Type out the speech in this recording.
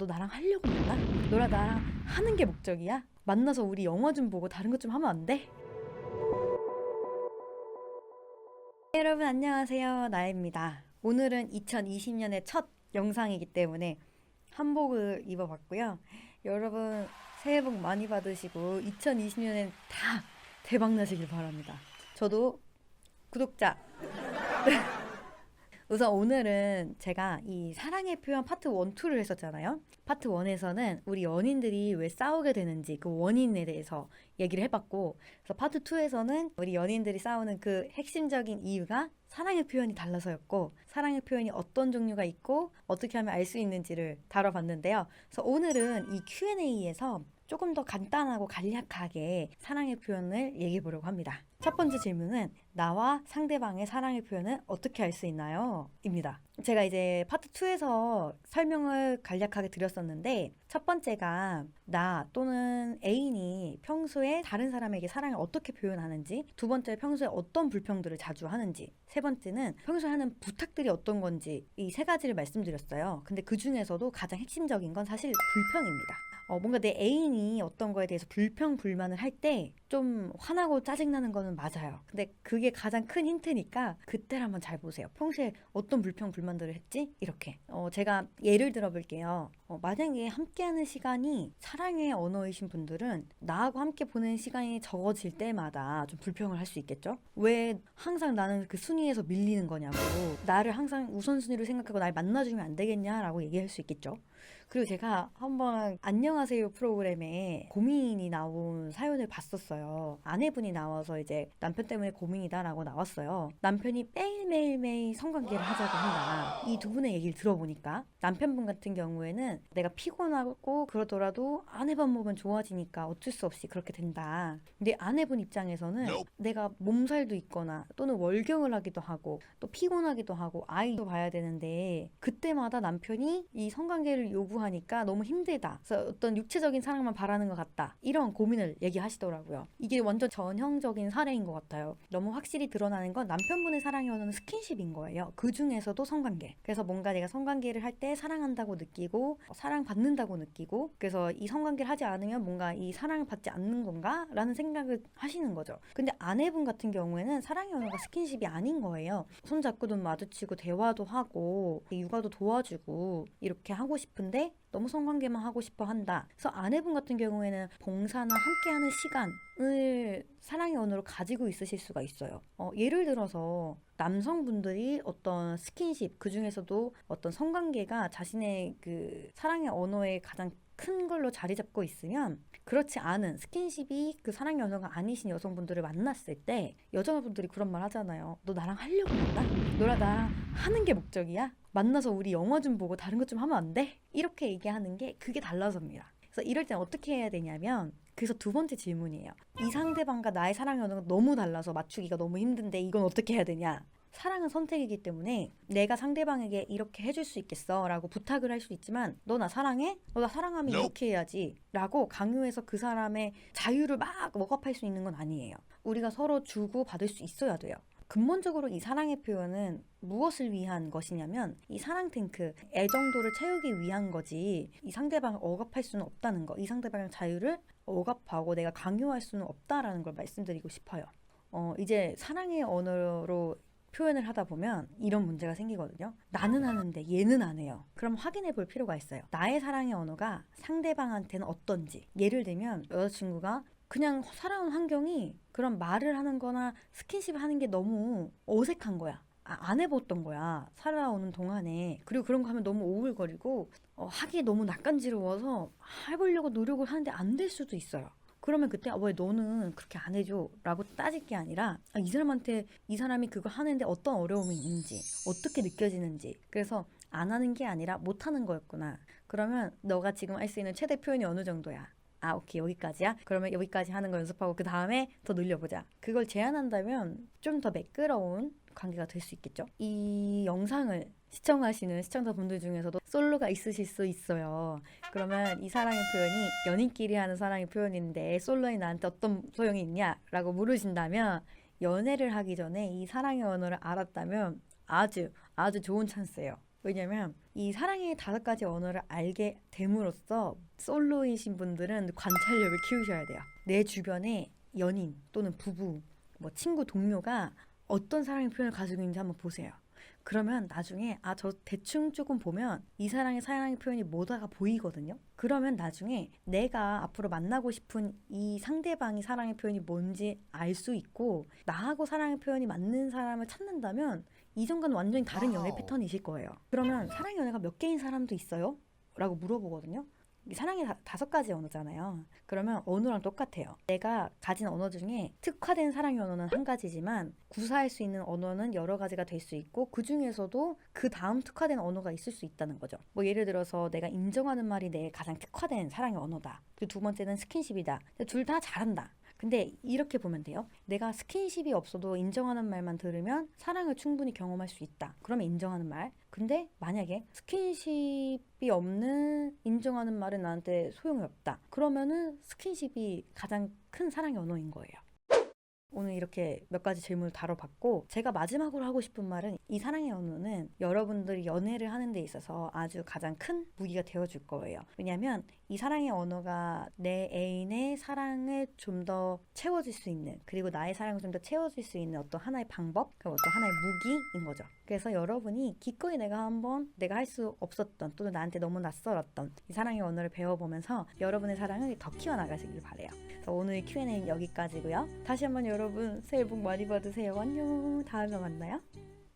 너 나랑 하려고 만나? 너랑 나랑 하는 게 목적이야? 만나서 우리 영화 좀 보고 다른 것 좀 하면 안 돼? 여러분 안녕하세요. 나혜입니다. 오늘은 2020년의 첫 영상이기 때문에 한복을 입어봤고요. 여러분 새해 복 많이 받으시고 2020년엔 다 대박 나시길 바랍니다. 저도 구독자 우선 오늘은 제가 이 사랑의 표현 파트 1, 2를 했었잖아요. 파트 1에서는 우리 연인들이 왜 싸우게 되는지 그 원인에 대해서 얘기를 해봤고, 그래서 파트 2에서는 우리 연인들이 싸우는 그 핵심적인 이유가 사랑의 표현이 달라서였고, 사랑의 표현이 어떤 종류가 있고 어떻게 하면 알 수 있는지를 다뤄봤는데요. 그래서 오늘은 이 Q&A에서 조금 더 간단하고 간략하게 사랑의 표현을 얘기해 보려고 합니다. 첫 번째 질문은 나와 상대방의 사랑의 표현은 어떻게 할 수 있나요? 입니다. 제가 이제 파트 2에서 설명을 간략하게 드렸었는데 첫 번째가 나 또는 애인이 평소에 다른 사람에게 사랑을 어떻게 표현하는지, 두 번째 평소에 어떤 불평들을 자주 하는지, 세 번째는 평소에 하는 부탁들이 어떤 건지, 이 세 가지를 말씀드렸어요. 근데 그 중에서도 가장 핵심적인 건 사실 불평입니다. 뭔가 내 애인이 어떤 거에 대해서 불평불만을 할 때 좀 화나고 짜증나는 거는 맞아요. 근데 그게 가장 큰 힌트니까 그때를 한번 잘 보세요. 평소에 어떤 불평불만들을 했지? 이렇게. 제가 예를 들어 볼게요. 만약에 함께하는 시간이 사랑의 언어이신 분들은 나하고 함께 보낸 시간이 적어질 때마다 좀 불평을 할 수 있겠죠? 왜 항상 나는 그 순위에서 밀리는 거냐고, 나를 항상 우선순위로 생각하고 날 만나주면 안 되겠냐라고 얘기할 수 있겠죠? 그리고 제가 한번 안녕하세요 프로그램에 고민이 나온 사연을 봤었어요. 아내분이 나와서 이제 남편 때문에 고민이다라고 나왔어요. 남편이 매일매일 성관계를 하자고 한다. 이 두 분의 얘기를 들어보니까 남편분 같은 경우에는 내가 피곤하고 그러더라도 아내만 보면 좋아지니까 어쩔 수 없이 그렇게 된다. 근데 아내분 입장에서는 내가 몸살도 있거나 또는 월경을 하기도 하고 또 피곤하기도 하고 아이도 봐야 되는데 그때마다 남편이 이 성관계를 요구하니까 너무 힘들다. 그래서 어떤 육체적인 사랑만 바라는 것 같다. 이런 고민을 얘기하시더라고요. 이게 완전 전형적인 사례인 것 같아요. 너무 확실히 드러나는 건 남편분의 사랑의 언어는 스킨십인 거예요. 그 중에서도 성관계. 그래서 뭔가 내가 성관계를 할 때 사랑한다고 느끼고 사랑받는다고 느끼고, 그래서 이 성관계를 하지 않으면 뭔가 이 사랑을 받지 않는 건가? 라는 생각을 하시는 거죠. 근데 아내분 같은 경우에는 사랑의 언어가 스킨십이 아닌 거예요. 손잡고 눈 마주치고 대화도 하고 육아도 도와주고 이렇게 하고 싶은데 너무 성관계만 하고 싶어 한다. 그래서 아내분 같은 경우에는 봉사나 함께하는 시간을 사랑의 언어로 가지고 있으실 수가 있어요. 예를 들어서 남성분들이 어떤 스킨십, 그 중에서도 어떤 성관계가 자신의 그 사랑의 언어의 가장 큰 걸로 자리 잡고 있으면, 그렇지 않은 스킨십이 그 사랑의 언어가 아니신 여성분들을 만났을 때 여자분들이 그런 말 하잖아요. 너 나랑 하려고 만나? 너랑 나랑 하는 게 목적이야? 만나서 우리 영화 좀 보고 다른 것 좀 하면 안 돼? 이렇게 얘기하는 게 그게 달라서입니다. 그래서 이럴 땐 어떻게 해야 되냐면, 그래서 두 번째 질문이에요. 이 상대방과 나의 사랑의 언어가 너무 달라서 맞추기가 너무 힘든데 이건 어떻게 해야 되냐? 사랑은 선택이기 때문에 내가 상대방에게 이렇게 해줄 수 있겠어 라고 부탁을 할 수 있지만, 너 나 사랑해? 너 나 사랑하면 이렇게 해야지 라고 강요해서 그 사람의 자유를 막 억압할 수 있는 건 아니에요. 우리가 서로 주고 받을 수 있어야 돼요. 근본적으로 이 사랑의 표현은 무엇을 위한 것이냐면 이 사랑 탱크, 애정도를 채우기 위한 거지, 이 상대방을 억압할 수는 없다는 거, 이 상대방의 자유를 억압하고 내가 강요할 수는 없다라는 걸 말씀드리고 싶어요. 이제 사랑의 언어로 표현을 하다 보면 이런 문제가 생기거든요. 나는 하는데 얘는 안 해요. 그럼 확인해 볼 필요가 있어요. 나의 사랑의 언어가 상대방한테는 어떤지. 예를 들면 여자친구가 그냥 살아온 환경이 그런 말을 하는 거나 스킨십 하는 게 너무 어색한 거야. 안 해봤던 거야, 살아오는 동안에. 그리고 그런 거 하면 너무 오글거리고 하기에 너무 낯간지러워서 해보려고 노력을 하는데 안 될 수도 있어요. 그러면 그때 왜 너는 그렇게 안 해줘? 라고 따질 게 아니라 이 사람한테 이 사람이 그거 하는데 어떤 어려움이 있는지, 어떻게 느껴지는지, 그래서 안 하는 게 아니라 못 하는 거였구나. 그러면 너가 지금 할 수 있는 최대 표현이 어느 정도야? 오케이, 여기까지야? 그러면 여기까지 하는 거 연습하고 그 다음에 더 늘려보자. 그걸 제안한다면 좀 더 매끄러운 관계가 될 수 있겠죠? 이 영상을 시청하시는 시청자분들 중에서도 솔로가 있으실 수 있어요. 그러면 이 사랑의 표현이 연인끼리 하는 사랑의 표현인데 솔로인 나한테 어떤 소용이 있냐라고 물으신다면, 연애를 하기 전에 이 사랑의 언어를 알았다면 아주 좋은 찬스예요. 왜냐면 이 사랑의 5가지 언어를 알게 됨으로써 솔로이신 분들은 관찰력을 키우셔야 돼요. 내 주변에 연인 또는 부부, 뭐 친구, 동료가 어떤 사랑의 표현을 가지고 있는지 한번 보세요. 그러면 나중에 저 대충 조금 보면 이 사랑의 표현이 뭐다가 보이거든요. 그러면 나중에 내가 앞으로 만나고 싶은 이 상대방이 사랑의 표현이 뭔지 알 수 있고 나하고 사랑의 표현이 맞는 사람을 찾는다면 이전과는 완전히 다른 연애 패턴이실 거예요. 그러면 사랑의 연애가 몇 개인 사람도 있어요? 라고 물어보거든요. 이 사랑의 5가지 언어잖아요. 그러면 언어랑 똑같아요. 내가 가진 언어 중에 특화된 사랑의 언어는 한 가지지만 구사할 수 있는 언어는 여러 가지가 될 수 있고 그 중에서도 그 다음 특화된 언어가 있을 수 있다는 거죠. 뭐 예를 들어서 내가 인정하는 말이 내 가장 특화된 사랑의 언어다. 그 두 번째는 스킨십이다. 둘 다 잘한다. 근데 이렇게 보면 돼요. 내가 스킨십이 없어도 인정하는 말만 들으면 사랑을 충분히 경험할 수 있다. 그러면 인정하는 말. 근데 만약에 스킨십이 없는 인정하는 말은 나한테 소용이 없다. 그러면은 스킨십이 가장 큰 사랑의 언어인 거예요. 오늘 이렇게 몇 가지 질문을 다뤄봤고 제가 마지막으로 하고 싶은 말은 이 사랑의 언어는 여러분들이 연애를 하는 데 있어서 아주 가장 큰 무기가 되어줄 거예요. 왜냐하면 이 사랑의 언어가 내 애인의 사랑을 좀 더 채워줄 수 있는 그리고 나의 사랑을 좀 더 채워줄 수 있는 어떤 하나의 방법, 어떤 하나의 무기인 거죠. 그래서 여러분이 기꺼이 내가 할 수 없었던 또는 나한테 너무 낯설었던 이 사랑의 언어를 배워보면서 여러분의 사랑을 더 키워나가시길 바래요. 그래서 오늘 Q&A는 여기까지고요. 다시 한번 여러분 새해 복 많이 받으세요. 안녕. 다음에 만나요.